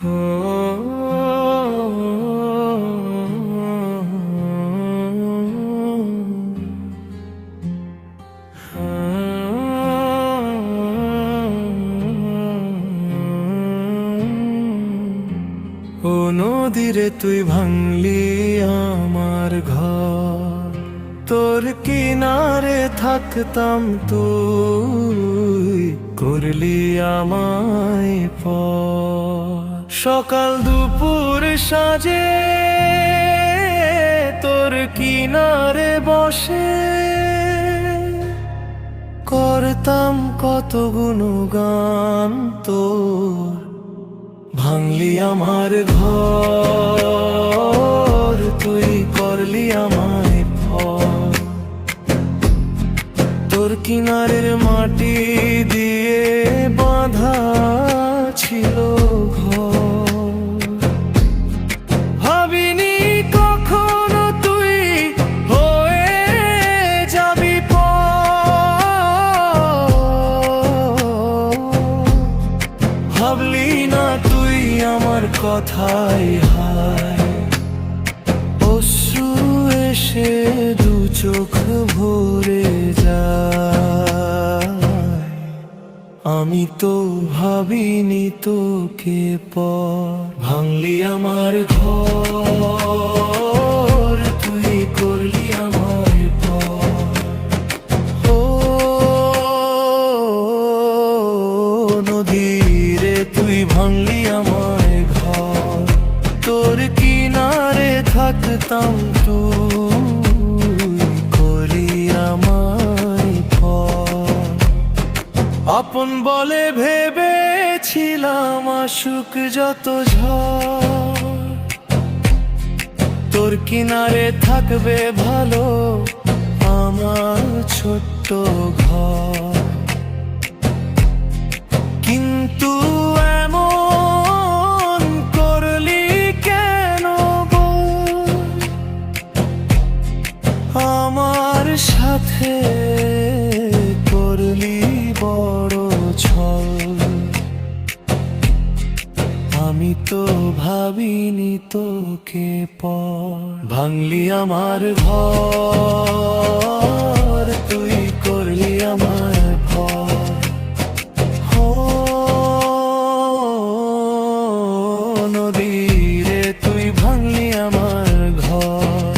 ও নদীরে তুই ভাঙলি আমার ঘর, তোর কিনারে থাকতাম তুই করলি আমায় পর। সকাল দুপুর সাজে তোর কিনারে বসে করতাম কত গুণগান তোর। ভাঙলি আমার ঘর, তুই করলি আমায় পর। তোর কিনারের মাটি দিয়ে বাঁধা ছিল ঘর। ভাবিনি কখনো তুই হয়ে যাবি পর। ভাবলি না তুই আমার কথাই হায়, অশ্রু এসে দু চোখ ভরে যায়। আমি তো ভাবিনি তোকে পর। ভাঙলি আমার ঘর, তুই করলি আমার পর। ও নদীরে তুই ভাঙলি আমার ঘর, তোর কিনারে থাকতাম তুই করি আমায় পর। আপন বলে ভেবেছিলাম আসুক যত ঝড়, তোর কিনারে থাকবে ভালো আমার ছোট্ট ঘর। কিন্তু এমন করলি কেন বল, আমার সাথে করলি বড় ছল। আমি তো ভাবিনি তোকে পর। ভাঙলি আমার ঘর, তুই করলি আমার পর। নদীরে তুই ভাঙলি আমার ঘর,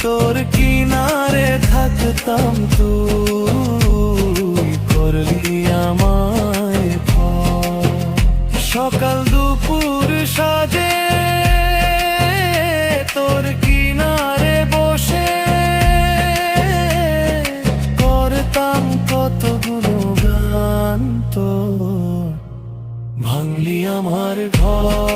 তোর কিনারে থাকতাম তুই করলি আমায় পর। সকাল দুপুর সাজে তোর কিনারে বসে করতাম কত গুণগান তোর। ভাঙলি আমার ঘর।